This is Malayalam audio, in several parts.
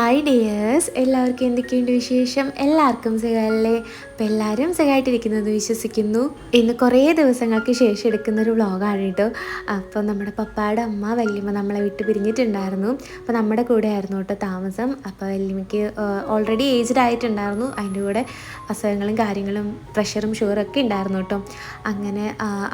ഹായ് ഡിയേഴ്സ്, എല്ലാവർക്കും എന്തൊക്കെയുണ്ട് വിശേഷം? എല്ലാവർക്കും സുഖമല്ലേ? അപ്പോൾ എല്ലാവരും സുഖമായിട്ടിരിക്കുന്നത് വിശ്വസിക്കുന്നു. ഇന്ന് കുറേ ദിവസങ്ങൾക്ക് ശേഷം എടുക്കുന്നൊരു വ്ളോഗാണ് കേട്ടോ. അപ്പോൾ നമ്മുടെ പപ്പായുടെ അമ്മ വല്യമ്മ നമ്മളെ വിട്ട് പിരിഞ്ഞിട്ടുണ്ടായിരുന്നു. അപ്പോൾ നമ്മുടെ കൂടെ ആയിരുന്നു കേട്ടോ താമസം. അപ്പോൾ വല്യമ്മയ്ക്ക് ഓൾറെഡി ഏജ്ഡ് ആയിട്ടുണ്ടായിരുന്നു. അതിൻ്റെ കൂടെ അസുഖങ്ങളും കാര്യങ്ങളും പ്രഷറും ഷുഗറൊക്കെ ഉണ്ടായിരുന്നു കേട്ടോ. അങ്ങനെ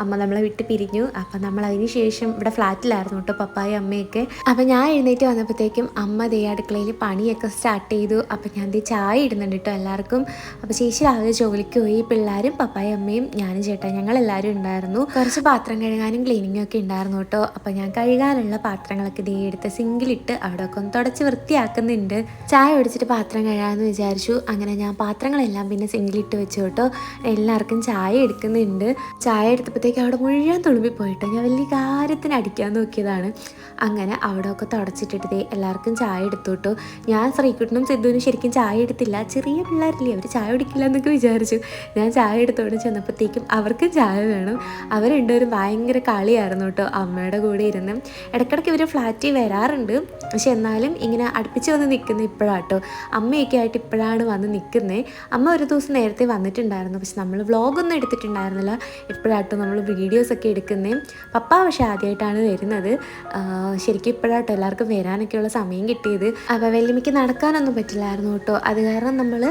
അമ്മ നമ്മളെ വിട്ട് പിരിഞ്ഞു. അപ്പോൾ നമ്മൾ അതിന് ശേഷം ഇവിടെ ഫ്ലാറ്റിലായിരുന്നു കേട്ടോ പപ്പായും അമ്മയൊക്കെ. അപ്പോൾ ഞാൻ എഴുന്നേറ്റ് വന്നപ്പോഴത്തേക്കും അമ്മ ദേ അടുക്കളയിൽ പണിയൊക്കെ സ്റ്റാർട്ട് ചെയ്തു. അപ്പം ഞാൻ ദേ ചായ ഇടുന്നുണ്ട് കേട്ടോ എല്ലാവർക്കും. അപ്പോൾ ചേച്ചി രാവിലെ ജോലിക്ക് പോയി. പിള്ളേരും പപ്പായും അമ്മയും ഞാനും ചേട്ടാ ഞങ്ങളെല്ലാവരും ഉണ്ടായിരുന്നു. കുറച്ച് പാത്രം കഴുകാനും ക്ലീനിങ്ങും ഒക്കെ ഉണ്ടായിരുന്നു കേട്ടോ. അപ്പോൾ ഞാൻ കഴുകാനുള്ള പാത്രങ്ങളൊക്കെ ദേ എടുത്ത് സിങ്കിലിട്ട് അവിടെയൊക്കെ ഒന്ന് തുടച്ച് വൃത്തിയാക്കുന്നുണ്ട്. ചായ ഒടിച്ചിട്ട് പാത്രം കഴുകാമെന്ന് വിചാരിച്ചു. അങ്ങനെ ഞാൻ പാത്രങ്ങളെല്ലാം പിന്നെ സിങ്കിലിട്ട് വെച്ചു കേട്ടോ. എല്ലാവർക്കും ചായ എടുക്കുന്നുണ്ട്. ചായ എടുത്തപ്പോഴത്തേക്ക് അവിടെ മുഴുവൻ തുളുമ്പിപ്പോയിട്ടോ. ഞാൻ വലിയ കാര്യത്തിന് അടിക്കാൻ നോക്കിയതാണ്. അങ്ങനെ അവിടെയൊക്കെ തുടച്ചിട്ടിട്ട് ദേ എല്ലാവർക്കും ചായ എടുത്തു കേട്ടോ. ഞാൻ ശ്രീകുട്ടനും സിദ്ധുവിനും ശരിക്കും ചായ എടുത്തില്ല. ചെറിയ പിള്ളേരില്ലേ, അവർ ചായ കുടിക്കില്ല എന്നൊക്കെ വിചാരിച്ചു. ഞാൻ ചായ എടുത്തോണ്ട് ചെന്നപ്പോഴത്തേക്കും അവർക്കും ചായ വേണം. അവർ രണ്ടുപേരും ഭയങ്കര കളിയായിരുന്നു കേട്ടോ അമ്മയുടെ കൂടെ ഇരുന്ന്. ഇടയ്ക്കിടയ്ക്ക് ഇവർ ഫ്ലാറ്റിൽ വരാറുണ്ട്, പക്ഷെ എന്നാലും ഇങ്ങനെ അടുപ്പിച്ച് വന്ന് നിൽക്കുന്നത് ഇപ്പോഴാട്ടോ. അമ്മയൊക്കെ ആയിട്ട് ഇപ്പോഴാണ് വന്ന് നിൽക്കുന്നത്. അമ്മ ഒരു ദിവസം നേരത്തെ വന്നിട്ടുണ്ടായിരുന്നു, പക്ഷെ നമ്മൾ വ്ളോഗൊന്നും എടുത്തിട്ടുണ്ടായിരുന്നില്ല. ഇപ്പോഴാട്ടോ നമ്മൾ വീഡിയോസൊക്കെ എടുക്കുന്നത്. പപ്പ പക്ഷെ ആദ്യമായിട്ടാണ് വരുന്നത്. ശരിക്കും ഇപ്പോഴാട്ടോ എല്ലാവർക്കും വരാനൊക്കെയുള്ള സമയം കിട്ടിയത്. അപ്പോൾ വല്യമ്മയ്ക്ക് നടക്കാനൊന്നും പറ്റില്ലായിരുന്നു കേട്ടോ. അത് കാരണം നമ്മൾ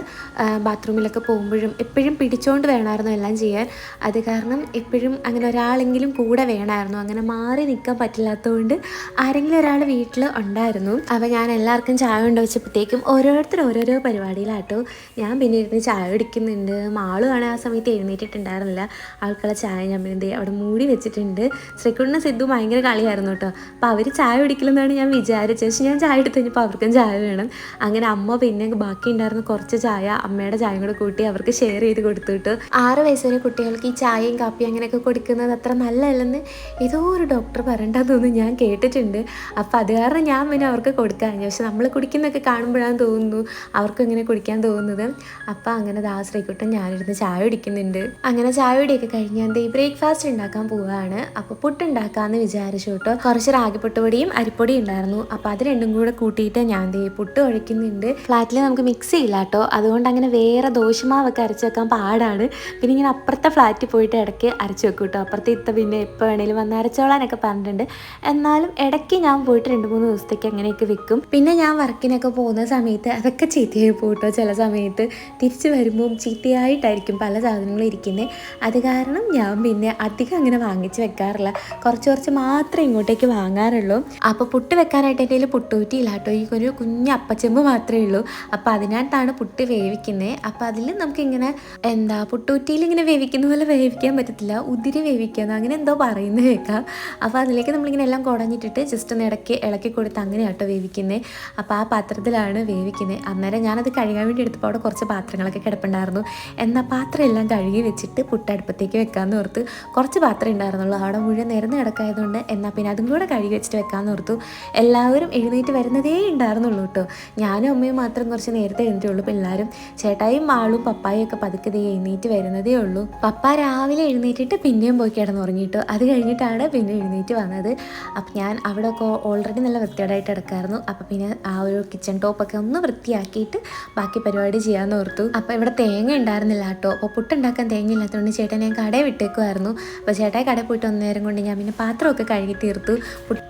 ബാത്റൂമിലൊക്കെ പോകുമ്പോഴും എപ്പോഴും പിടിച്ചുകൊണ്ട് വേണമായിരുന്നു എല്ലാം ചെയ്യാൻ. അത് കാരണം എപ്പോഴും അങ്ങനെ ഒരാളെങ്കിലും കൂടെ വേണമായിരുന്നു. അങ്ങനെ മാറി നിൽക്കാൻ പറ്റില്ലാത്തതുകൊണ്ട് ആരെങ്കിലും ഒരാൾ വീട്ടിൽ ഉണ്ടായിരുന്നു. അപ്പോൾ ഞാൻ എല്ലാവർക്കും ചായ കൊണ്ടുവച്ചപ്പോഴത്തേക്കും ഓരോരുത്തർ ഓരോരോ പരിപാടിയിലാട്ടോ. ഞാൻ പിന്നെ ഇരുന്ന് ചായ കുടിക്കുന്നുണ്ട്. മാളുമാണ് ആ സമയത്ത് എഴുന്നേറ്റിട്ടുണ്ടായിരുന്നില്ല. ആൾക്കുള്ള ചായ ഞാൻ പിന്നെ അവിടെ മൂടി വെച്ചിട്ടുണ്ട്. ശ്രീകുട്ടനും സിദ്ധു ഭയങ്കര കളിയായിരുന്നു കേട്ടോ. അപ്പോൾ അവർ ചായ കുടിക്കില്ലെന്നാണ് ഞാൻ വിചാരിച്ചത്. പക്ഷേ ഞാൻ ചായ എടുത്ത് കഴിഞ്ഞപ്പോൾ അവർക്കും ചായ വേണം. അങ്ങനെ അമ്മ പിന്നെ ബാക്കി ഉണ്ടായിരുന്ന കുറച്ച് ചായ അമ്മയുടെ ചായയും കൂടെ കൂട്ടി അവർക്ക് ഷെയർ ചെയ്ത് കൊടുത്തിട്ട് 6 വയസ്സ് വരെ കുട്ടികൾക്ക് ഈ ചായയും കാപ്പിയും അങ്ങനെയൊക്കെ കൊടുക്കുന്നത് അത്ര നല്ലതല്ലെന്ന് ഏതോ ഒരു ഡോക്ടർ പറയണ്ടെന്ന് തോന്നുന്നു, ഞാൻ കേട്ടിട്ടുണ്ട്. അപ്പോൾ അത് കാരണം ഞാൻ പിന്നെ അവർക്ക് കൊടുക്കാൻ. പക്ഷെ നമ്മൾ കുടിക്കുന്നതൊക്കെ കാണുമ്പോഴാണ് തോന്നുന്നു അവർക്ക് ഇങ്ങനെ കുടിക്കാൻ തോന്നുന്നത്. അപ്പോൾ അങ്ങനെ ശ്രീകുട്ടൻ ഞാനിരുന്ന് ചായ കുടിക്കുന്നുണ്ട്. അങ്ങനെ ചായ കുടിയൊക്കെ കഴിഞ്ഞ് ഞാൻ ബ്രേക്ക്ഫാസ്റ്റ് ഉണ്ടാക്കാൻ പോവുകയാണ്. അപ്പോൾ പുട്ടുണ്ടാക്കാമെന്ന് വിചാരിച്ചു കേട്ടോ. കുറച്ച് റാഗിപ്പൊട്ടുപൊടിയും അരിപ്പൊടിയും ഉണ്ടായിരുന്നു. അപ്പോൾ അത് രണ്ടും കൂടെ കൂട്ടിയിട്ട് ഞാൻ പുട്ട് ഒഴിക്കുന്നുണ്ട്. ഫ്ലാറ്റിൽ നമുക്ക് മിക്സ് ചെയ്യില്ല കേട്ടോ. അതുകൊണ്ട് അങ്ങനെ വേറെ ദോശമാവൊക്കെ അരച്ച് വെക്കാൻ പാടാണ്. പിന്നെ ഇങ്ങനെ അപ്പുറത്തെ ഫ്ലാറ്റിൽ പോയിട്ട് ഇടയ്ക്ക് അരച്ച് വെക്കും കേട്ടോ. അപ്പുറത്തെ പിന്നെ എപ്പോൾ വേണേലും വന്ന് അരച്ചോളാനൊക്കെ പറഞ്ഞിട്ടുണ്ട്. എന്നാലും ഇടയ്ക്ക് ഞാൻ പോയിട്ട് 2-3 ദിവസത്തേക്ക് അങ്ങനെയൊക്കെ വെക്കും. പിന്നെ ഞാൻ വർക്കിനൊക്കെ പോകുന്ന സമയത്ത് അതൊക്കെ ചീത്തയായി പോട്ടോ. ചില സമയത്ത് തിരിച്ച് വരുമ്പോൾ ചീത്തയായിട്ടായിരിക്കും പല സാധനങ്ങളും ഇരിക്കുന്നത്. അത് കാരണം ഞാൻ പിന്നെ അധികം അങ്ങനെ വാങ്ങിച്ച് വെക്കാറില്ല. കുറച്ച് മാത്രമേ ഇങ്ങോട്ടേക്ക് വാങ്ങാറുള്ളൂ. അപ്പോൾ പുട്ട് വെക്കാനായിട്ട് എൻ്റെ കയ്യിൽ പുട്ടുകുറ്റിയില്ല കേട്ടോ. ഈ ഒരു കുഞ്ഞ് അപ്പച്ചെമ്പ് മാത്രമേ ഉള്ളൂ. അപ്പോൾ അതിനകത്താണ് പുട്ട് വേവിക്കുന്നത്. അപ്പോൾ അതിൽ നമുക്കിങ്ങനെ പുട്ടുകുറ്റിയിൽ ഇങ്ങനെ വേവിക്കുന്ന പോലെ വേവിക്കാൻ പറ്റത്തില്ല, ഉതിരി വേവിക്കാന്ന് അങ്ങനെ എന്തോ പറയുന്നത് കേൾക്കാം. അപ്പോൾ അതിലേക്ക് നമ്മളിങ്ങനെ എല്ലാം കുടഞ്ഞിട്ടിട്ട് ജസ്റ്റ് ഒന്ന് ഇളക്കി കൊടുത്ത് അങ്ങനെ കേട്ടോ വേവിക്കുന്നത്. അപ്പോൾ ആ പാത്രത്തിലാണ് വേവിക്കുന്നത്. അന്നേരം ഞാനത് കഴുകാൻ വേണ്ടി എടുത്തപ്പോൾ അവിടെ കുറച്ച് പാത്രങ്ങളൊക്കെ കിടപ്പുണ്ടായിരുന്നു. എന്നാൽ പാത്രം എല്ലാം കഴുകി വെച്ചിട്ട് പുട്ടടുപ്പത്തേക്ക് വെക്കാമെന്ന് ഓർത്ത്. കുറച്ച് പാത്രം ഉണ്ടായിരുന്നുള്ളൂ, അവിടെ മുഴുവൻ നിരന്ന് കിടക്കായതുകൊണ്ട് എന്നാൽ പിന്നെ അതും കൂടെ കഴുകി വെച്ചിട്ട് വെക്കാമെന്ന് ഓർത്തു. എല്ലാവരും എഴുന്നേറ്റ് വരുന്നതേ ഉണ്ടായിരുന്നുള്ളൂ കേട്ടോ. ഞാനും അമ്മയും മാത്രം കുറച്ച് നേരത്തെ എഴുന്നേറ്റുള്ളൂ. പിള്ളേരും ചേട്ടായും ആളും പപ്പായും ഒക്കെ പതുക്കെ എഴുന്നേറ്റ് വരുന്നതേ ഉള്ളൂ. പപ്പ രാവിലെ എഴുന്നേറ്റിട്ട് പിന്നെയും പോയി കിടന്നുറങ്ങിയിട്ടു. അത് കഴിഞ്ഞിട്ടാണ് പിന്നെ എഴുന്നേറ്റ് വന്നത്. അപ്പം ഞാൻ അവിടെ ഒക്കെ ഓൾറെഡി നല്ല വൃത്തിയോടായിട്ട് കിടക്കായിരുന്നു. അപ്പം പിന്നെ ആ ഒരു കിച്ചൺ ടോപ്പൊക്കെ ഒന്ന് വൃത്തിയാക്കിയിട്ട് ബാക്കി പരിപാടി ചെയ്യാമെന്ന് ഓർത്തു. അപ്പോൾ ഇവിടെ തേങ്ങ ഉണ്ടായിരുന്നില്ല കേട്ടോ. അപ്പോൾ പുട്ടുണ്ടാക്കാൻ തേങ്ങ ഇല്ലാത്തതുകൊണ്ട് ചേട്ടൻ ഞാൻ കടയിൽ വിട്ടേക്കുമായിരുന്നു. അപ്പോൾ ചേട്ടായി കടയിൽ പോയിട്ട് നേരം കൊണ്ട് ഞാൻ പിന്നെ പാത്രമൊക്കെ കഴുകി തീർത്തു.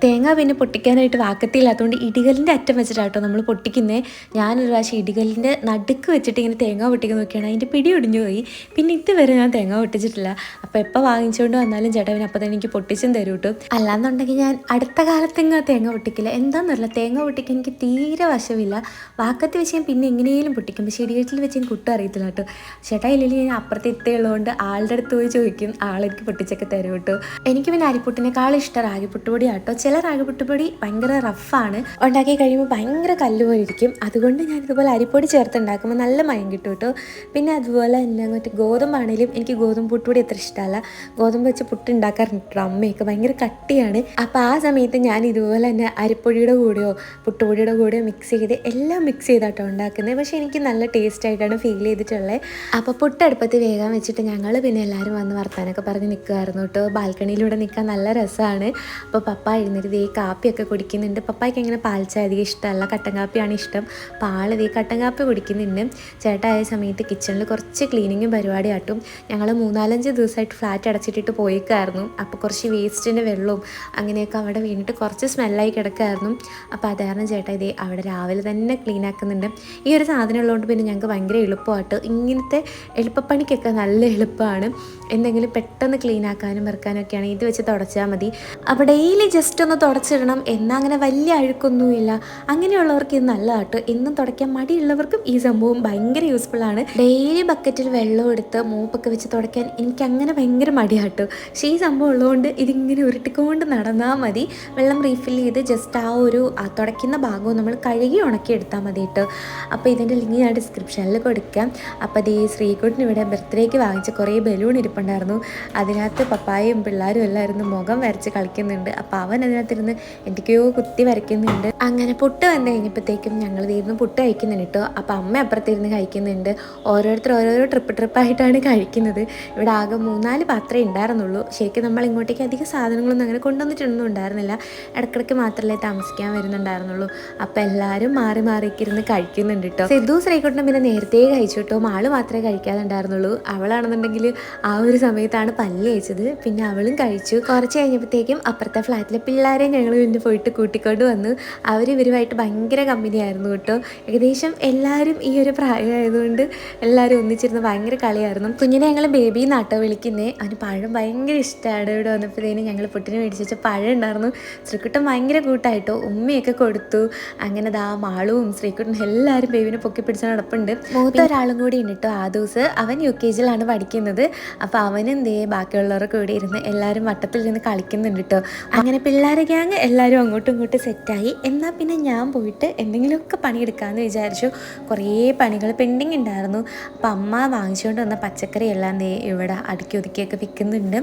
തേങ്ങ പിന്നെ പൊട്ടിക്കാനായിട്ട് വാക്കത്തില്ലാത്തതുകൊണ്ട് ഇടികല്ലിൻ്റെ അറ്റം വെച്ചിട്ടാട്ടോ നമ്മൾ പൊട്ടിക്കുന്നത്. ഞാനൊരു പ്രാവശ്യം ഇടികല്ലിൻ്റെ നടുക്ക് വെച്ചിട്ട് ഇങ്ങനെ തേങ്ങ പൊട്ടിക്കാൻ നോക്കിയാണ് അതിൻ്റെ പിടി ഒടിഞ്ഞു പോയി. പിന്നെ ഇതുവരെ ഞാൻ തേങ്ങ പൊട്ടിച്ചിട്ടില്ല. അപ്പോൾ എപ്പോൾ വാങ്ങിച്ചുകൊണ്ട് വന്നാലും ചേട്ടൻ അപ്പോൾ തന്നെ എനിക്ക് പൊട്ടിച്ചും തരും കേട്ടോ. അല്ലാന്നുണ്ടെങ്കിൽ ഞാൻ അടുത്ത കാലത്തെങ്ങ് തേങ്ങ പൊട്ടിക്കില്ല. എന്താണെന്നറിയില്ല, തേങ്ങ പൊട്ടിക്കാൻ എനിക്ക് തീരെ വശമില്ല. വാക്കത്തി വെച്ച് ഞാൻ പിന്നെ എങ്ങനെയും പൊട്ടിക്കും, പക്ഷേ ഇടികല്ലിൽ വെച്ച് എനിക്ക് കുട്ടും അറിയത്തില്ല കേട്ടോ. ചേട്ടാ ഇല്ലെങ്കിൽ ഞാൻ അപ്പുറത്തെ ഇത്തയുള്ളതുകൊണ്ട് ആളുടെ അടുത്ത് പോയി ചോദിക്കും, ആളെനിക്ക് പൊട്ടിച്ചൊക്കെ തരും കേട്ടോ. എനിക്ക് പിന്നെ അരിപ്പുട്ടിനേക്കാളും ഇഷ്ടം റാഗിപ്പുട്ടുപൊടി ആട്ടോ. ചില റാഗിപ്പുട്ടുപൊടി ഭയങ്കര റഫാണ്, ഉണ്ടാക്കി കഴിയുമ്പോൾ ഭയങ്കര കല്ല് പോലെ ഇരിക്കും. അതുകൊണ്ട് ഞാൻ ഇതുപോലെ അരിപ്പൊടി ചേർത്ത് ഉണ്ടാക്കുമ്പോൾ നല്ല മയം കിട്ടും കേട്ടോ. പിന്നെ അതുപോലെ തന്നെ മറ്റേ ഗോതമ്പാണെങ്കിലും എനിക്ക് ഗോതമ്പ് പുട്ടുപൊടി അത്ര ഇഷ്ടമല്ല. ഗോതമ്പ് വെച്ച് പുട്ട് ഉണ്ടാക്കാറുണ്ട് അമ്മയൊക്കെ, ഭയങ്കര കട്ടിയാണ്. അപ്പോൾ ആ സമയത്ത് ഞാൻ ഇതുപോലെ തന്നെ അരിപ്പൊടിയുടെ കൂടെയോ പുട്ടുപൊടിയുടെ കൂടെയോ മിക്സ് ചെയ്ത് എല്ലാം മിക്സ് ചെയ്താട്ടോ ഉണ്ടാക്കുന്നത്. പക്ഷേ എനിക്ക് നല്ല ടേസ്റ്റ് ആയിട്ടാണ് ഫീൽ ചെയ്തിട്ടുള്ളത്. അപ്പോൾ പുട്ടടുപ്പത്ത് വേഗം വെച്ചിട്ട് ഞങ്ങൾ പിന്നെ എല്ലാവരും വന്ന് വർത്താനൊക്കെ പറഞ്ഞ് നിൽക്കുമായിരുന്നു കേട്ടോ. ബാൽക്കണിയിലൂടെ നിൽക്കാൻ നല്ല രസമാണ്. അപ്പോൾ പപ്പ എഴുന്നേറ്റ് കാപ്പിയൊക്കെ കുടിക്കുന്നുണ്ട്. പപ്പായ്ക്ക് അങ്ങനെ പാൽച്ചായ അധികം ഇഷ്ടമല്ല, കട്ടൻ കാപ്പിയാണ് ഇഷ്ടം. അപ്പോൾ ആളിതേ കട്ടൻ കാപ്പി കുടിക്കുന്നുണ്ട്. ചേട്ടായ സമയത്ത് കിച്ചണിൽ കുറച്ച് ക്ലീനിങ്ങും പരിപാടിയാട്ടും. ഞങ്ങൾ 3-4 ദിവസമായിട്ട് ഫ്ലാറ്റ് അടച്ചിട്ടിട്ട് പോയിക്കായിരുന്നു. അപ്പോൾ കുറച്ച് വേസ്റ്റിൻ്റെ വെള്ളവും അങ്ങനെയൊക്കെ അവിടെ വീണിട്ട് കുറച്ച് സ്മെല്ലായി കിടക്കായിരുന്നു. അപ്പോൾ അത് കാരണം ചേട്ടാ ഇതേ അവിടെ രാവിലെ തന്നെ ക്ലീൻ ആക്കുന്നുണ്ട്. ഈ ഒരു സാധനം ഉള്ളതുകൊണ്ട് പിന്നെ ഞങ്ങൾക്ക് ഭയങ്കര എളുപ്പമായിട്ട് ഇങ്ങനത്തെ എളുപ്പപ്പണിക്കൊക്കെ നല്ല എളുപ്പമാണ്. എന്തെങ്കിലും പെട്ടെന്ന് ക്ലീൻ ആക്കാനും വെറുക്കാനും ഒക്കെയാണ് ഇത് വെച്ച് തുടച്ചാൽ മതി. അപ്പോൾ ഡെയിലി ജസ്റ്റ് ഒന്ന് തുടച്ചിടണം എന്നാൽ അങ്ങനെ വലിയ അഴുക്കൊന്നുമില്ല. അങ്ങനെയുള്ളവർക്ക് ഇത് നല്ലതാട്ടോ. എന്നും തുടയ്ക്കാൻ മടിയുള്ളവർക്കും ഈ സംഭവം ഭയങ്കര യൂസ്ഫുള്ളാണ്. ഡെയിലി ബക്കറ്റിൽ വെള്ളം എടുത്ത് മൂപ്പൊക്കെ വെച്ച് തുടയ്ക്കാൻ എനിക്ക് അങ്ങനെ ഭയങ്കര മടിയാട്ടോ. പക്ഷേ ഈ സംഭവം ഉള്ളതുകൊണ്ട് ഇതിങ്ങനെ ഉരുട്ടിക്കൊണ്ട് നടന്നാൽ മതി. വെള്ളം റീഫിൽ ചെയ്ത് ജസ്റ്റ് ആ തുടയ്ക്കുന്ന ഭാഗവും നമ്മൾ കഴുകി ഉണക്കി എടുത്താൽ മതി കേട്ടോ. അപ്പോൾ ഇതിൻ്റെ ലിങ്ക് ഞാൻ ഡിസ്ക്രിപ്ഷനിൽ കൊടുക്കാം. അപ്പോൾ ഈ ശ്രീകുട്ടിന് ഇവിടെ ബർത്ത്ഡേക്ക് വാങ്ങിച്ച കുറേ ബലൂൺ ഇരിപ്പുണ്ടായിരുന്നു. അതിനകത്ത് പപ്പായും പിള്ളേരും എല്ലാവരും മുഖം വരച്ച് കളിക്കുന്നുണ്ട്. അപ്പോൾ അവൻ അതിനകത്തിരുന്ന് എന്തൊക്കെയോ കുത്തി വരയ്ക്കുന്നുണ്ട്. അങ്ങനെ പുട്ട് വന്നു കഴിഞ്ഞപ്പോഴത്തേക്കും ഞങ്ങൾ ഇരുന്ന് പുട്ട് കഴിക്കുന്നുണ്ട് കേട്ടോ. അപ്പോൾ അമ്മ അപ്പുറത്തിരുന്ന് കഴിക്കുന്നുണ്ട്. ഓരോരുത്തർ ഓരോരോ ട്രിപ്പായിട്ടാണ് കഴിക്കുന്നത്. ഇവിടെ ആകെ 3-4 പാത്രമേ ഉണ്ടായിരുന്നുള്ളൂ. ശരിക്കും നമ്മൾ ഇങ്ങോട്ടേക്ക് അധികം സാധനങ്ങളൊന്നും അങ്ങനെ കൊണ്ടുവന്നിട്ടൊന്നും ഉണ്ടായിരുന്നില്ല. ഇടയ്ക്കിടയ്ക്ക് മാത്രമേ താമസിക്കാൻ വരുന്നുണ്ടായിരുന്നുള്ളൂ. അപ്പോൾ എല്ലാവരും മാറി മാറിയിരിക്കിരുന്ന് കഴിക്കുന്നുണ്ട് കേട്ടോ. സിദ്ധു ശ്രീകുട്ടനും പിന്നെ നേരത്തെ കഴിച്ചു കേട്ടോ. ആള് മാത്രമേ കഴിക്കാതുണ്ടായിരുന്നുള്ളൂ. അവളാണെന്നുണ്ടെങ്കിൽ ആ ഒരു സമയത്താണ് പല്ല് കഴിച്ചത്. പിന്നെ അവളും കഴിച്ചു. കുറച്ച് കഴിഞ്ഞപ്പോഴത്തേക്കും അപ്പുറത്തെ ഫ്ലാറ്റിലെ പിള്ളേരെ ഞങ്ങൾ പിന്നെ പോയിട്ട് കൂട്ടിക്കൊണ്ട് വന്നു. ഇവരുമായിട്ട് ഭയങ്കര കമ്പനിയായിരുന്നു കേട്ടോ. ഏകദേശം എല്ലാവരും ഈ ഒരു പ്രായമായതുകൊണ്ട് എല്ലാവരും ഒന്നിച്ചിരുന്ന് ഭയങ്കര കളിയായിരുന്നു. കുഞ്ഞിനെ ഞങ്ങൾ ബേബി നാട്ടോ വിളിക്കുന്നേ. അവന് പഴം ഭയങ്കര ഇഷ്ടമാണ്. ഇവിടെ വന്നപ്പോഴത്തേനും ഞങ്ങൾ പുട്ടിന് മേടിച്ച് വെച്ച പഴം ഉണ്ടായിരുന്നു. ശ്രീകുട്ടൻ ഭയങ്കര കൂട്ടായിട്ടോ. ഉമ്മയൊക്കെ കൊടുത്തു. അങ്ങനെ മാളുവും ശ്രീകുട്ടനും എല്ലാവരും ബേബിനെ പൊക്കി പിടിച്ച് നടപ്പുണ്ട്. മൂത്ത ഒരാളും കൂടി ഉണ്ട് കേട്ടോ. ആ ദിവസം അവൻ UKG-യിലാണ് പഠിക്കുന്നത്. അപ്പോൾ അവനും ബാക്കിയുള്ളവരൊക്കെ കൂടി ഇരുന്ന് എല്ലാവരും വട്ടത്തിൽ ഇരുന്ന് കളിക്കുന്നുണ്ട് കേട്ടോ. അങ്ങനെ പിള്ളേരെ ഗ്യാങ് എല്ലാവരും അങ്ങോട്ടും ഇങ്ങോട്ടും സെറ്റായി. എന്നാൽ പിന്നെ ഞാൻ പോയിട്ട് എന്തെങ്കിലുമൊക്കെ പണിയെടുക്കാമെന്ന് വിചാരിച്ചു. കുറേ പണികൾ പെൻഡിങ് ഉണ്ടായിരുന്നു. അപ്പോൾ അമ്മ വാങ്ങിച്ചുകൊണ്ട് വന്ന പച്ചക്കറി എല്ലാം ഇവിടെ അടുക്കി ഒതുക്കിയൊക്കെ വിൽക്കുന്നുണ്ട്.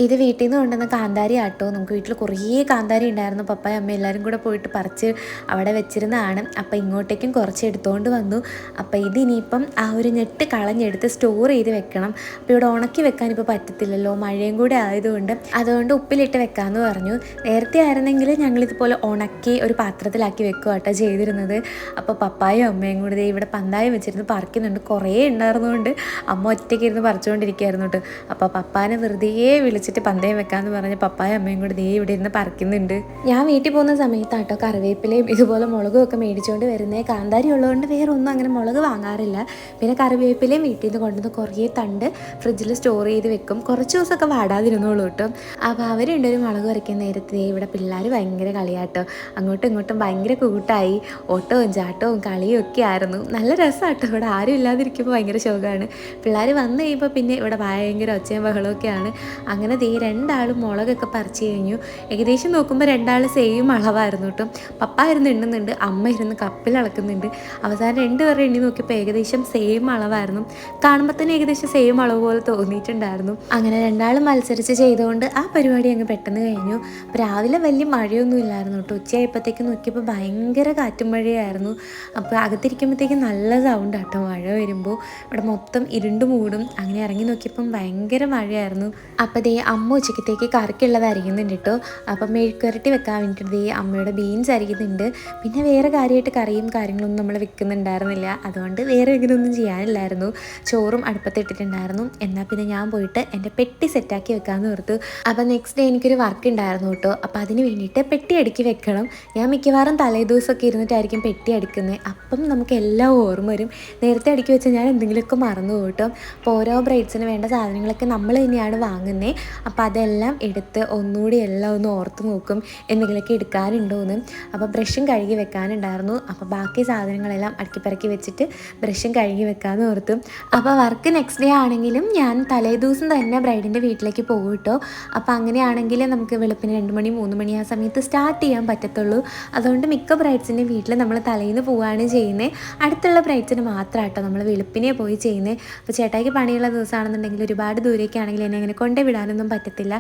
ഇത് വീട്ടിൽ നിന്ന് കൊണ്ടുവന്ന കാന്താരി ആട്ടോ. നമുക്ക് വീട്ടിൽ കുറേ കാന്താരി ഉണ്ടായിരുന്നു. പപ്പായും അമ്മ എല്ലാവരും കൂടെ പോയിട്ട് പറിച്ച് അവിടെ വെച്ചിരുന്നതാണ്. അപ്പോൾ ഇങ്ങോട്ടേക്കും കുറച്ച് എടുത്തുകൊണ്ട് വന്നു. അപ്പോൾ ഇതിനിയിപ്പം ആ ഒരു നെറ്റ് കളഞ്ഞെടുത്ത് സ്റ്റോർ ചെയ്ത് വെക്കണം. അപ്പോൾ ഇവിടെ ഉണക്കി വെക്കാൻ ഇപ്പോൾ പറ്റത്തില്ലല്ലോ, മഴയും കൂടെ ആയതുകൊണ്ട്. അതുകൊണ്ട് ഉപ്പിലിട്ട് വെക്കാമെന്ന് പറഞ്ഞു. നേരത്തെ ആയിരുന്നെങ്കിൽ ഞങ്ങളിതുപോലെ ഉണക്കി ഒരു പാത്രത്തിലാക്കി വെക്കുക കേട്ടോ ചെയ്തിരുന്നത്. അപ്പോൾ പപ്പായും അമ്മയും കൂടി ഇവിടെ പന്തായം വെച്ചിരുന്ന് പറിക്കുന്നുണ്ട്. കുറേ ഉണ്ടായിരുന്നതുകൊണ്ട് അമ്മ ഒറ്റയ്ക്ക് ഇരുന്ന് പറിച്ചുകൊണ്ടിരിക്കുകയായിരുന്നു കേട്ടോ. അപ്പോൾ പപ്പാനെ വെറുതെ വിളിച്ചിട്ട് പന്തയം വെക്കാമെന്ന് പറഞ്ഞ് പപ്പായും അമ്മയും കൂടി ഇവിടെ ഇരുന്ന് പറിക്കുന്നുണ്ട്. ഞാൻ വീട്ടിൽ പോകുന്ന സമയത്താട്ടോ കറിവേപ്പിലയും ഇതുപോലെ മുളകും ഒക്കെ മേടിച്ചുകൊണ്ട് വരുന്നത്. കാന്താരി ഉള്ളതുകൊണ്ട് വേറെ ഒന്നും അങ്ങനെ മുളക് വാങ്ങാറില്ല. പിന്നെ കറിവേപ്പിലയും വീട്ടിൽ നിന്ന് കൊണ്ടുവന്ന് കുറേ തണ്ട് ഫ്രിഡ്ജിൽ സ്റ്റോർ ചെയ്ത് വെക്കും. കുറച്ച് ദിവസമൊക്കെ വാടാതിരുന്നോളൂ കേട്ടോ. അപ്പോൾ അവരുണ്ടൊരു മുളക് വരയ്ക്കുന്ന നേരത്തെ ഇവിടെ പിള്ളേർ ഭയങ്കര കളിയാട്ടോ. അങ്ങോട്ടും ഇങ്ങോട്ടും ഭയങ്കര കൂട്ടായി. ഓട്ടവും ചാട്ടവും കളിയും ഒക്കെ ആയിരുന്നു. നല്ല രസമാട്ടോ. ഇവിടെ ആരും ഇല്ലാതിരിക്കുമ്പോൾ ഭയങ്കര ശോകമാണ്. പിള്ളേർ വന്നു കഴിയുമ്പോൾ പിന്നെ ഇവിടെ ഭയങ്കര ഒച്ചയും ബഹളമൊക്കെയാണ്. അങ്ങനെ രണ്ടാളും മുളകൊക്കെ പറിച്ച് കഴിഞ്ഞു. ഏകദേശം നോക്കുമ്പോൾ രണ്ടാളും സെയിം അളവായിരുന്നു കേട്ടോ. പപ്പ ഇരുന്ന് എണ്ണുന്നുണ്ട്, അമ്മ ഇരുന്ന് കപ്പിൽ അളക്കുന്നുണ്ട്. അവസാനം രണ്ടുപേരെ എണ്ണി നോക്കിയപ്പോൾ ഏകദേശം സെയിം അളവായിരുന്നു. കാണുമ്പോൾ തന്നെ ഏകദേശം സെയിം അളവ് പോലെ തോന്നിയിട്ടുണ്ടായിരുന്നു. അങ്ങനെ രണ്ടാളും മത്സരിച്ച് ചെയ്തുകൊണ്ട് ആ പരിപാടി അങ്ങ് പെട്ടെന്ന് കഴിഞ്ഞു. രാവിലെ വലിയ മഴയൊന്നും ഇല്ലായിരുന്നു കേട്ടോ. ഉച്ചയായപ്പോഴത്തേക്ക് നോക്കിയപ്പോൾ ഭയങ്കര കാറ്റും മഴയായിരുന്നു. അപ്പോൾ അകത്തിരിക്കുമ്പോഴത്തേക്കും നല്ല സൗണ്ട് ആട്ടോ മഴ വരുമ്പോൾ. ഇവിടെ മൊത്തം ഇരുണ്ട് മൂടും. അങ്ങനെ ഇറങ്ങി നോക്കിയപ്പം ഭയങ്കര മഴയായിരുന്നു. അപ്പോൾ അമ്മ ഉച്ചക്കത്തേക്ക് കറിക്കുള്ളത് അരിയുന്നുണ്ട് കേട്ടോ. അപ്പം മെഴുക്കുരട്ടി വെക്കാൻ വേണ്ടിയിട്ട് അമ്മയുടെ ബീൻസ് അരിയുന്നുണ്ട്. പിന്നെ വേറെ കാര്യമായിട്ട് കറിയും കാര്യങ്ങളൊന്നും നമ്മൾ വെക്കുന്നുണ്ടായിരുന്നില്ല. അതുകൊണ്ട് വേറെ ഇങ്ങനെയൊന്നും ചെയ്യാനില്ലായിരുന്നു. ചോറും അടുപ്പത്തിട്ടിട്ടുണ്ടായിരുന്നു. എന്നാൽ പിന്നെ ഞാൻ പോയിട്ട് എൻ്റെ പെട്ടി സെറ്റാക്കി വെക്കാമെന്ന് ഓർത്തു. അപ്പോൾ നെക്സ്റ്റ് ഡേ എനിക്കൊരു വർക്ക് ഉണ്ടായിരുന്നു കേട്ടോ. അപ്പോൾ അതിന് വേണ്ടിയിട്ട് പെട്ടി അടുക്കി വെക്കണം. ഞാൻ മിക്കവാറും തലേദിവസമൊക്കെ ഇരുന്നിട്ടായിരിക്കും പെട്ടി അടുക്കുന്നത്. അപ്പം നമുക്ക് എല്ലാം ഓർമ്മ വരും. നേരത്തെ അടുക്കി വെച്ചാൽ ഞാൻ എന്തെങ്കിലുമൊക്കെ മറന്നു പോകും കേട്ടോ. അപ്പോൾ ഓരോ ബ്രൈഡ്സിന് വേണ്ട സാധനങ്ങളൊക്കെ നമ്മൾ തന്നെയാണ് വാങ്ങുന്നത്. അപ്പോൾ അതെല്ലാം എടുത്ത് ഒന്നുകൂടി എല്ലാം ഒന്ന് ഓർത്ത് നോക്കും എന്തെങ്കിലുമൊക്കെ എടുക്കാനുണ്ടോയെന്ന്. അപ്പോൾ ബ്രഷും കഴുകി വെക്കാനുണ്ടായിരുന്നു. അപ്പോൾ ബാക്കി സാധനങ്ങളെല്ലാം അടുക്കിപ്പറക്കി വെച്ചിട്ട് ബ്രഷും കഴുകി വെക്കാമെന്ന് ഓർത്തു. അപ്പോൾ വർക്ക് നെക്സ്റ്റ് ഡേ ആണെങ്കിലും ഞാൻ തലേദിവസം തന്നെ ബ്രൈഡിൻ്റെ വീട്ടിലേക്ക് പോകും കേട്ടോ. അപ്പോൾ അങ്ങനെയാണെങ്കിൽ നമുക്ക് വെളുപ്പിന് 2 മണി 3 മണി ആ സമയത്ത് സ്റ്റാർട്ട് ചെയ്യാൻ പറ്റത്തുള്ളൂ. അതുകൊണ്ട് മിക്ക ബ്രൈഡ്സിൻ്റെ വീട്ടിൽ നമ്മൾ തലേന്ന് പോവുകയാണ് ചെയ്യുന്നത്. അടുത്തുള്ള ബ്രൈഡ്സിന് മാത്രമാട്ടോ നമ്മൾ വെളുപ്പിനെ പോയി ചെയ്യുന്നത്. അപ്പോൾ ചേട്ടായിക്ക് പണിയുള്ള ദിവസമാണെന്നുണ്ടെങ്കിൽ ഒരുപാട് ദൂരേക്കാണെങ്കിൽ എന്നെ അങ്ങനെ കൊണ്ടേ വിടാനൊന്നും പറ്റത്തില്ല.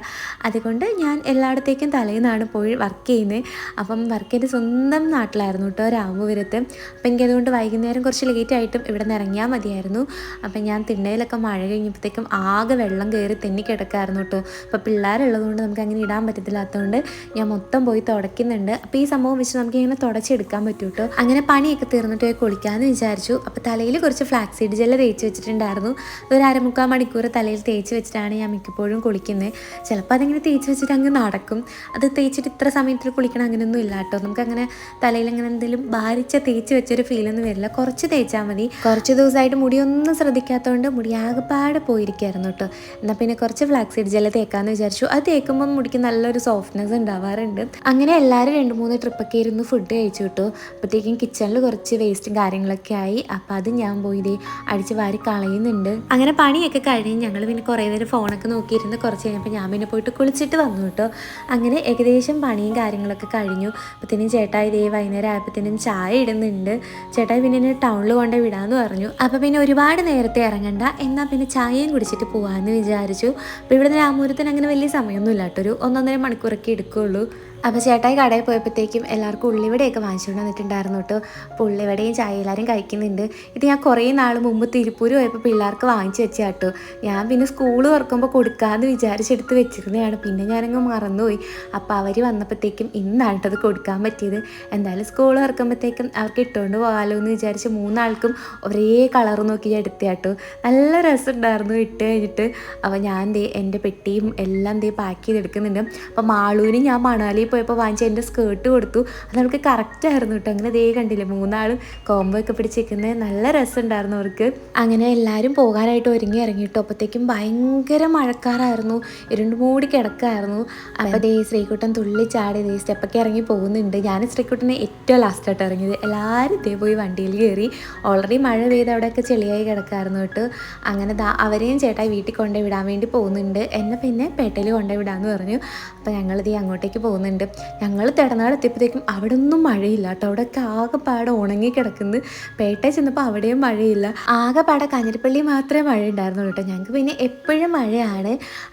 അതുകൊണ്ട് ഞാൻ എല്ലായിടത്തേക്കും തലേന്നാണ് പോയി വർക്ക് ചെയ്യുന്നത്. അപ്പം വർക്ക് എൻ്റെ സ്വന്തം നാട്ടിലായിരുന്നു കേട്ടോ, രാമപുരത്ത്. അപ്പം എനിക്കതുകൊണ്ട് വൈകുന്നേരം കുറച്ച് ലേറ്റായിട്ടും ഇവിടെ നിന്ന് ഇറങ്ങിയാൽ മതിയായിരുന്നു. അപ്പം ഞാൻ തിണ്ണയിലൊക്കെ മഴ കഴിഞ്ഞപ്പോഴത്തേക്കും ആകെ വെള്ളം കയറി തെന്നി കിടക്കായിരുന്നു കേട്ടോ. അപ്പോൾ പിള്ളേരുള്ളതുകൊണ്ട് നമുക്ക് അങ്ങനെ ഇടാൻ പറ്റത്തില്ലാത്തതുകൊണ്ട് ഞാൻ മൊത്തം പോയി തുടയ്ക്കുന്നുണ്ട്. അപ്പോൾ ഈ സംഭവം വെച്ച് നമുക്ക് ഇങ്ങനെ തുടച്ചെടുക്കാൻ പറ്റും കേട്ടോ. അങ്ങനെ പണിയൊക്കെ തീർന്നിട്ട് പോയി കുളിക്കാമെന്ന് വിചാരിച്ചു. അപ്പോൾ തലയിൽ കുറച്ച് ഫ്ലാക്സ് സീഡ് ജെല്ല് തേച്ച് വെച്ചിട്ടുണ്ടായിരുന്നു. ഒരു 1/2 മണിക്കൂർ തലയിൽ തേച്ച് വെച്ചിട്ടാണ് ഞാൻ മിക്കപ്പോഴും കുളിക്കുന്നത്. ചിലപ്പോൾ അതിങ്ങനെ തേച്ച് വെച്ചിട്ട് അങ്ങ് നടക്കും. അത് തേച്ചിട്ട് ഇത്ര സമയത്തിൽ കുളിക്കണം അങ്ങനെയൊന്നും ഇല്ല കേട്ടോ. നമുക്കങ്ങനെ തലയിൽ അങ്ങനെ എന്തെങ്കിലും ഭാരിച്ച തേച്ച് വെച്ചൊരു ഫീലൊന്നും വരില്ല. കുറച്ച് തേച്ചാൽ മതി. കുറച്ച് ദിവസമായിട്ട് മുടിയൊന്നും ശ്രദ്ധിക്കാത്തതുകൊണ്ട് മുടി ആകെപ്പാടെ പോയിരിക്കുകയായിരുന്നു കേട്ടോ. എന്നാൽ പിന്നെ കുറച്ച് ഫ്ലാക്സ് സീഡ് ജെല്ല് തേക്കാമെന്ന് വിചാരിച്ചു. അത് തേക്കുമ്പോൾ മുടിക്ക് നല്ലൊരു സോഫ്റ്റ്നെസ് ഉണ്ടാവാറുണ്ട്. അങ്ങനെ എല്ലാവരും 2-3 ട്രിപ്പൊക്കെ ഇരുന്ന് ഫുഡ് കഴിച്ചു കിട്ടും. അപ്പോഴത്തേക്കും കിച്ചണിൽ കുറച്ച് വേസ്റ്റും കാര്യങ്ങളൊക്കെ ആയി. അപ്പം അത് ഞാൻ പോയി ഇതേ അടിച്ച് വാരി കളയുന്നുണ്ട്. അങ്ങനെ പണിയൊക്കെ കഴിഞ്ഞ് ഞങ്ങൾ പിന്നെ കുറേ നേരം ഫോണൊക്കെ നോക്കിയിരുന്ന് കുറച്ച് കഴിഞ്ഞപ്പോൾ ഞാൻ പിന്നെ പോയിട്ട് കുളിച്ചിട്ട് വന്നു കേട്ടോ. അങ്ങനെ ഏകദേശം പണിയും കാര്യങ്ങളൊക്കെ കഴിഞ്ഞു. അപ്പോഴത്തേനും ചേട്ടായി ഇതേ വൈകുന്നേരം ആയപ്പോഴത്തേനും ചായ ഇടുന്നുണ്ട്. ചേട്ടായി പിന്നെ എന്നെ ടൗണിൽ കൊണ്ട് വിടാമെന്ന് പറഞ്ഞു. അപ്പോൾ പിന്നെ ഒരുപാട് നേരത്തെ ഇറങ്ങണ്ട, എന്നാൽ പിന്നെ ചായയും കുടിച്ചിട്ട് പോകാമെന്ന് വിചാരിച്ചു. അപ്പോൾ ഇവിടുന്ന് രാമപുരത്തിന് അങ്ങനെ വലിയ സമയമൊന്നും ഇല്ല കേട്ടോ. ഒരു 1-1.5 മണിക്കൂറൊക്കെ എടുക്കുകയുള്ളൂ. അപ്പോൾ ചേട്ടായി കടയിൽ പോയപ്പോഴത്തേക്കും എല്ലാവർക്കും ഉള്ളിവടയൊക്കെ വാങ്ങിച്ചുകൊണ്ട് വന്നിട്ടുണ്ടായിരുന്നു കേട്ടോ. അപ്പോൾ ഉള്ളിവടയും ചായ എല്ലാവരും കഴിക്കുന്നുണ്ട്. ഇത് ഞാൻ കുറേ നാൾ മുമ്പ് തിരുപ്പൂർ പോയപ്പോൾ പിള്ളേർക്ക് വാങ്ങിച്ചു വെച്ചാൽ കേട്ടോ. ഞാൻ പിന്നെ സ്കൂൾ തുറക്കുമ്പോൾ കൊടുക്കാമെന്ന് വിചാരിച്ചെടുത്ത് വെച്ചിരുന്നതാണ്. പിന്നെ ഞാനങ്ങ് മറന്നുപോയി. അപ്പോൾ അവർ വന്നപ്പോഴത്തേക്കും ഇന്നാണ് അത് കൊടുക്കാൻ പറ്റിയത്. എന്തായാലും സ്കൂൾ തുറക്കുമ്പോഴത്തേക്കും അവർക്ക് ഇട്ടുകൊണ്ട് പോകാമല്ലോ എന്ന് വിചാരിച്ച് 3 ആൾക്കും ഒരേ കളർ നോക്കി ഞാൻ എടുത്ത കേട്ടോ. നല്ല രസമുണ്ടായിരുന്നു ഇട്ട് കഴിഞ്ഞിട്ട്. അപ്പോൾ ഞാൻ എൻ്റെ പെട്ടിയും എല്ലാം പാക്ക് ചെയ്തെടുക്കുന്നുണ്ട്. അപ്പോൾ മാളൂന് ഞാൻ മണാലി പോയപ്പോൾ വാങ്ങിച്ച എൻ്റെ സ്കേർട്ട് കൊടുത്തു. അത് അവൾക്ക് കറക്റ്റായിരുന്നു കേട്ടോ. അങ്ങനെ കണ്ടില്ലേ 3 ആളും കോംബോ ഒക്കെ പിടിച്ചിരിക്കുന്നത്. നല്ല രസമുണ്ടായിരുന്നു അവർക്ക്. അങ്ങനെ എല്ലാവരും പോകാനായിട്ട് ഒരുങ്ങി ഇറങ്ങിയിട്ടു. അപ്പോഴത്തേക്കും ഭയങ്കര മഴക്കാറായിരുന്നു, ഇരുണ്ട് മൂടി കിടക്കായിരുന്നു. അപ്പോൾ ശ്രീകുട്ടൻ തുള്ളി ചാടി സ്റ്റെപ്പൊക്കെ ഇറങ്ങി പോകുന്നുണ്ട്. ഞാൻ ശ്രീകുട്ടനെ ഏറ്റവും ലാസ്റ്റായിട്ട് ഇറങ്ങിയത്. എല്ലാവരും പോയി വണ്ടിയിൽ കയറി. ഓൾറെഡി മഴ പെയ്ത് അവിടെയൊക്കെ ചെളിയായി കിടക്കായിരുന്നു കേട്ടോ. അങ്ങനെ അവരെയും ചേട്ടായി വീട്ടിൽ കൊണ്ടുപോയി വിടാൻ വേണ്ടി പോകുന്നുണ്ട്. എന്നെ പിന്നെ പേട്ടയിൽ കൊണ്ടുപോയി വിടാമെന്ന് പറഞ്ഞു. അപ്പോൾ ഞങ്ങളിത് അങ്ങോട്ടേക്ക് പോകുന്നുണ്ട്. ഞങ്ങൾ തിടനാട് എത്തിയപ്പോഴത്തേക്കും അവിടെ ഒന്നും മഴയില്ല കേട്ടോ. അവിടെയൊക്കെ ആകെപ്പാടെ ഉണങ്ങി കിടക്കുന്നു. പേട്ടയിൽ ചെന്നപ്പോൾ അവിടെയും മഴയില്ല. ആകെപ്പാടെ കാഞ്ഞിരപ്പള്ളി മാത്രമേ മഴ ഉണ്ടായിരുന്നുള്ളൂ കേട്ടോ. ഞങ്ങൾക്ക് പിന്നെ എപ്പോഴും മഴയാണ്.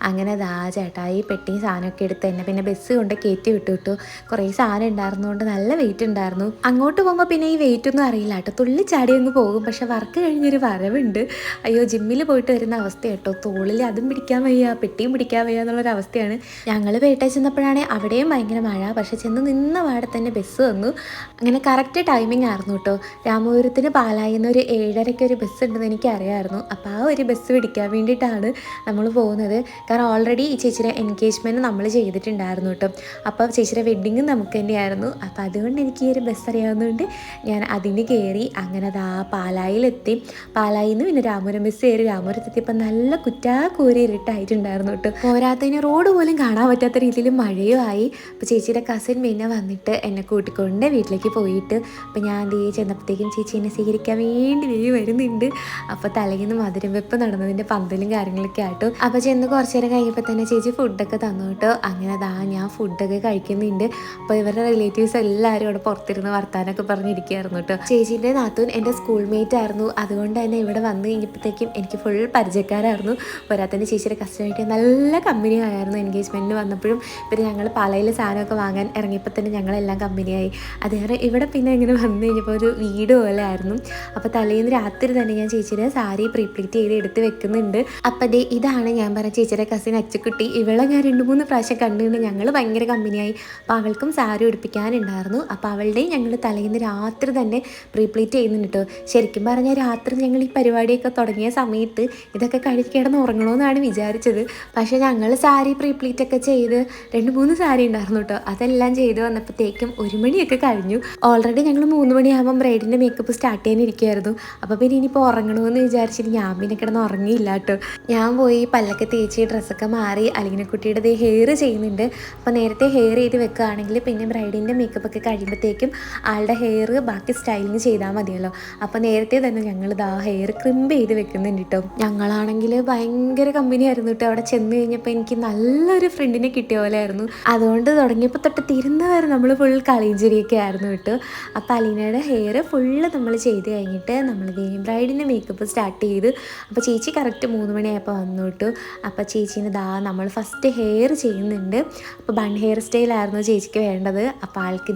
അങ്ങനെ ചേട്ടായി പെട്ടിയും സാധനമൊക്കെ എടുത്ത് എന്നെ പിന്നെ ബസ് കൊണ്ട് കയറ്റി വിട്ടു. കുറേ സാധനം ഉണ്ടായിരുന്നതുകൊണ്ട് നല്ല വെയിറ്റ് ഉണ്ടായിരുന്നു. അങ്ങോട്ട് പോകുമ്പോൾ പിന്നെ ഈ വെയിറ്റ് ഒന്നും അറിയില്ല കേട്ടോ. തുള്ളിച്ചാടി അങ്ങ് പോകും. പക്ഷെ വർക്ക് കഴിഞ്ഞൊരു വരവുണ്ട്. അയ്യോ, ജിമ്മിൽ പോയിട്ട് വരുന്ന അവസ്ഥ കേട്ടോ. തോളിൽ അതും പിടിക്കാൻ വയ്യ, പെട്ടിയും പിടിക്കാൻ വയ്യ എന്നുള്ളൊരവസ്ഥയാണ്. ഞങ്ങൾ പേട്ടയിൽ ചെന്നപ്പോഴാണ് അവിടെയും ഭയങ്കര മഴ. പക്ഷെ ചെന്ന് നിന്ന പാടെ തന്നെ ബസ് വന്നു. അങ്ങനെ കറക്റ്റ് ടൈമിംഗ് ആയിരുന്നു കേട്ടോ. രാമപുരത്തിന് പാലായിന്ന് ഒരു 7:30 ഒരു ബസ് ഉണ്ടെന്ന് എനിക്കറിയാമായിരുന്നു. അപ്പോൾ ആ ഒരു ബസ് പിടിക്കാൻ വേണ്ടിയിട്ടാണ് നമ്മൾ പോകുന്നത്. കാരണം ഓൾറെഡി ഈ ചേച്ചിയുടെ എൻഗേജ്മെൻറ്റ് നമ്മൾ ചെയ്തിട്ടുണ്ടായിരുന്നു കേട്ടോ. അപ്പോൾ ചേച്ചിയുടെ വെഡ്ഡിങ്ങും നമുക്ക് തന്നെയായിരുന്നു. അപ്പോൾ അതുകൊണ്ട് എനിക്ക് ഈ ഒരു ബസ് അറിയാവുന്നതുകൊണ്ട് ഞാൻ അതിന് കയറി. അങ്ങനെ പാലായിലെത്തി. പാലായിൽ നിന്ന് പിന്നെ രാമപുരം ബസ് കയറി. രാമപുരത്തെത്തിയപ്പോൾ നല്ല കുറ്റാക്കൂരി ഇരുട്ടായിട്ടുണ്ടായിരുന്നു കേട്ടോ. പോരാത്തതിന് റോഡ് പോലും കാണാൻ പറ്റാത്ത രീതിയിൽ മഴയും ആയി. അപ്പോൾ ചേച്ചിയുടെ കസിൻ പിന്നെ വന്നിട്ട് എന്നെ കൂട്ടിക്കൊണ്ട് വീട്ടിലേക്ക് പോയിട്ട് അപ്പോൾ ഞാൻ ചെന്നപ്പോഴത്തേക്കും ചേച്ചി എന്നെ സ്വീകരിക്കാൻ വേണ്ടി വരുന്നുണ്ട്. അപ്പോൾ തലയിൽ നിന്ന് മധുരം വെപ്പ് നടന്നതിൻ്റെ പന്തലും കാര്യങ്ങളൊക്കെ ആട്ടോ. അപ്പോൾ ചെന്ന് കുറച്ച് നേരം കഴിയുമ്പോൾ തന്നെ ചേച്ചി ഫുഡൊക്കെ തന്നു കേട്ടോ. അങ്ങനെ ഞാൻ ഫുഡൊക്കെ കഴിക്കുന്നുണ്ട്. അപ്പോൾ ഇവരുടെ റിലേറ്റീവ്സ് എല്ലാവരും അവിടെ പുറത്തിരുന്ന് വർത്താനൊക്കെ പറഞ്ഞിരിക്കുകയായിരുന്നു കേട്ടോ. ചേച്ചീൻ്റെ നാത്തൂൻ എൻ്റെ സ്കൂൾ മേറ്റ് ആയിരുന്നു. അതുകൊണ്ട് തന്നെ ഇവിടെ വന്നു കഴിഞ്ഞപ്പോഴത്തേക്കും എനിക്ക് ഫുൾ പരിചയക്കാരായിരുന്നു. പോരാത്തന്നെ ചേച്ചിയുടെ കസ്റ്റമായിട്ട് നല്ല കമ്പനി ആയിരുന്നു. എൻഗേജ്മെൻറ്റിന് വന്നപ്പോഴും പിന്നെ ഞങ്ങൾ പാലയിൽ സാധനമൊക്കെ വാങ്ങാൻ ഇറങ്ങിയപ്പോൾ തന്നെ ഞങ്ങളെല്ലാം കമ്പനിയായി. അതേറെ ഇവിടെ പിന്നെ ഇങ്ങനെ വന്നു കഴിഞ്ഞപ്പോൾ ഒരു വീട് പോലെ ആയിരുന്നു. അപ്പോൾ തലേന്ന് രാത്രി തന്നെ ഞാൻ ചേച്ചിയുടെ സാരി പ്രീപ്ലീറ്റ് ചെയ്ത് എടുത്ത് വെക്കുന്നുണ്ട്. അപ്പം ഇതാണ് ഞാൻ പറഞ്ഞ ചേച്ചിയുടെ കസിൻ അച്ചുക്കുട്ടി. ഇവളെ ഞാൻ 2-3 പ്രാവശ്യം കണ്ടുകൊണ്ട് ഞങ്ങൾ ഭയങ്കര കമ്പനിയായി. അപ്പോൾ അവൾക്കും സാരി ഉടുപ്പിക്കാനുണ്ടായിരുന്നു. അപ്പോൾ അവളുടെയും ഞങ്ങൾ തലേന്ന് രാത്രി തന്നെ പ്രീപ്ലീറ്റ് ചെയ്യുന്നുണ്ട് കേട്ടോ. ശരിക്കും പറഞ്ഞാൽ രാത്രി ഞങ്ങൾ ഈ പരിപാടിയൊക്കെ തുടങ്ങിയ സമയത്ത് ഇതൊക്കെ കിടന്ന് ഉറങ്ങണമെന്നാണ് വിചാരിച്ചത്. പക്ഷേ ഞങ്ങൾ സാരി പ്രീപ്ലീറ്റ് ഒക്കെ ചെയ്ത് 2-3 സാരി ഉണ്ടായിരുന്നു കേട്ടോ. അതെല്ലാം ചെയ്ത് വന്നപ്പോഴത്തേക്കും 1 മണിയൊക്കെ കഴിഞ്ഞു. ഓൾറെഡി ഞങ്ങൾ 3 മണിയാകുമ്പം ബ്രൈഡിൻ്റെ മേക്കപ്പ് സ്റ്റാർട്ട് ചെയ്യാനിരിക്കുമായിരുന്നു. അപ്പോൾ പിന്നെ ഇനിയിപ്പോൾ ഉറങ്ങണമെന്ന് വിചാരിച്ചിട്ട് ഞാൻ പിന്നെ കിടന്ന് ഉറങ്ങിയില്ല കേട്ടോ. ഞാൻ പോയി പല്ലൊക്കെ തേച്ച് ഡ്രസ്സൊക്കെ മാറി അലിനക്കുട്ടിയുടെ ഹെയർ ചെയ്യുന്നുണ്ട്. അപ്പോൾ നേരത്തെ ഹെയർ ചെയ്ത് വെക്കുകയാണെങ്കിൽ പിന്നെ ബ്രൈഡിൻ്റെ മേക്കപ്പ് ഒക്കെ കഴിയുമ്പോഴത്തേക്കും ആളുടെ ഹെയർ ബാക്കി സ്റ്റൈലിന് ചെയ്താൽ മതിയല്ലോ. അപ്പോൾ നേരത്തെ തന്നെ ഞങ്ങൾ ഹെയർ ക്രിമ്പ് ചെയ്ത് വെക്കുന്നുണ്ട് കേട്ടോ. ഞങ്ങളാണെങ്കിൽ ഭയങ്കര കമ്പനി ആയിരുന്നു കേട്ടോ. അവിടെ ചെന്ന് കഴിഞ്ഞപ്പോൾ എനിക്ക് നല്ലൊരു ഫ്രണ്ടിനെ കിട്ടിയ പോലെ ആയിരുന്നു. അതുകൊണ്ട് തുടങ്ങിയപ്പോൾ തൊട്ട് തിരുന്നവരെ നമ്മൾ ഫുൾ കളിഞ്ചിരിയൊക്കെ ആയിരുന്നു കേട്ടോ. അപ്പോൾ അലീനയുടെ ഹെയർ ഫുള്ള് നമ്മൾ ചെയ്ത് കഴിഞ്ഞിട്ട് നമ്മൾ ബ്രൈഡിൻ്റെ മേക്കപ്പ് സ്റ്റാർട്ട് ചെയ്ത്. അപ്പോൾ ചേച്ചി കറക്റ്റ് 3 മണിയായപ്പോൾ വന്നു കേട്ടോ. അപ്പോൾ ചേച്ചീന് നമ്മൾ ഫസ്റ്റ് ഹെയർ ചെയ്യുന്നുണ്ട്. അപ്പോൾ ബൺ ഹെയർ സ്റ്റൈലായിരുന്നു ചേച്ചിക്ക് വേണ്ടത്. അപ്പോൾ ആൾക്ക്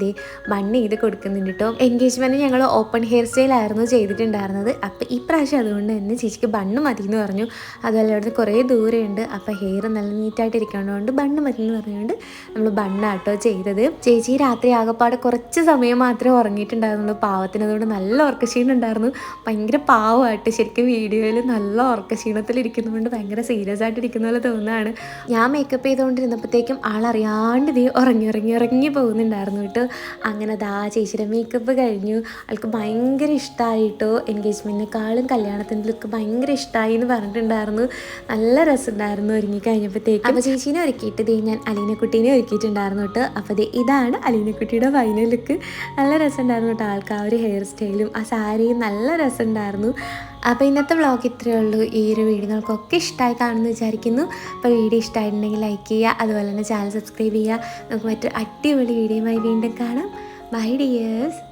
ബൺ ചെയ്ത് കൊടുക്കുന്നുണ്ട് കേട്ടോ. എൻഗേജ്മെൻറ്റ് ഞങ്ങൾ ഓപ്പൺ ഹെയർ സ്റ്റൈലായിരുന്നു ചെയ്തിട്ടുണ്ടായിരുന്നത്. അപ്പോൾ ഈ പ്രാവശ്യം അതുകൊണ്ട് തന്നെ ചേച്ചിക്ക് ബണ്ണ് മതി എന്ന് പറഞ്ഞു. അതുപോലെ അവിടുന്ന് കുറേ ദൂരമുണ്ട്. അപ്പോൾ ഹെയർ നല്ല നീറ്റായിട്ട് ഇരിക്കുന്നതുകൊണ്ട് ബണ്ണ് മതി എന്ന് പറഞ്ഞുകൊണ്ട് നമ്മൾ ബണ്ണാണ് ആട്ടോ ചെയ്തത്. ചേച്ചി രാത്രി ആകപ്പാടെ കുറച്ച് സമയം മാത്രമേ ഉറങ്ങിയിട്ടുണ്ടായിരുന്നുള്ളൂ. പാവത്തിന് അതുകൊണ്ട് നല്ല ഉറക്കക്ഷീണം ഉണ്ടായിരുന്നു. ഭയങ്കര പാവമായിട്ട് ശരിക്കും വീഡിയോയിൽ നല്ല ഉറക്കക്ഷീണത്തിലിരിക്കുന്നതുകൊണ്ട് ഭയങ്കര സീരിയസ് ആയിട്ട് ഇരിക്കുന്ന പോലെ തോന്നുകയാണ്. ഞാൻ മേക്കപ്പ് ചെയ്തുകൊണ്ടിരുന്നപ്പോഴത്തേക്കും ആളറിയാണ്ട് ഇതേ ഉറങ്ങി പോകുന്നുണ്ടായിരുന്നു കേട്ടോ. അങ്ങനെ ചേച്ചിയുടെ മേക്കപ്പ് കഴിഞ്ഞു. ആൾക്ക് ഭയങ്കര ഇഷ്ടമായിട്ടോ. എൻഗേജ്മെൻറ്റിനേക്കാളും കല്യാണത്തിൻ്റെ ലുക്ക് ഭയങ്കര ഇഷ്ടമായി എന്ന് പറഞ്ഞിട്ടുണ്ടായിരുന്നു. നല്ല രസമുണ്ടായിരുന്നു ഒരുങ്ങി കഴിഞ്ഞപ്പോഴത്തേക്കും. അപ്പോൾ ചേച്ചീനെ ഒരുക്കിയിട്ട് ഞാൻ അലീനക്കുട്ടീനെ ഒരുക്കിയിട്ടുണ്ടായിരുന്നു കേട്ടോ. അപ്പോൾ ഇതാണ് അലീനക്കുട്ടിയുടെ ഫൈനൽ ലുക്ക്. നല്ല രസമുണ്ടായിരുന്നു കേട്ടോ. ആൾക്ക് ആ ഒരു ഹെയർ സ്റ്റൈലും ആ സാരിയും നല്ല രസമുണ്ടായിരുന്നു. അപ്പോൾ ഇന്നത്തെ വ്ളോഗ് ഇത്രയേ ഉള്ളൂ. ഈ ഒരു വീഡിയോ നിങ്ങൾക്കൊക്കെ ഇഷ്ടമായി കാണുമെന്ന് വിചാരിക്കുന്നു. അപ്പോൾ വീഡിയോ ഇഷ്ടമായിട്ടുണ്ടെങ്കിൽ ലൈക്ക് ചെയ്യുക, അതുപോലെ തന്നെ ചാനൽ സബ്സ്ക്രൈബ് ചെയ്യുക. നമുക്ക് മറ്റൊരു അടിപൊളി വീഡിയോയുമായി വീണ്ടും കാണാം. Bye dears.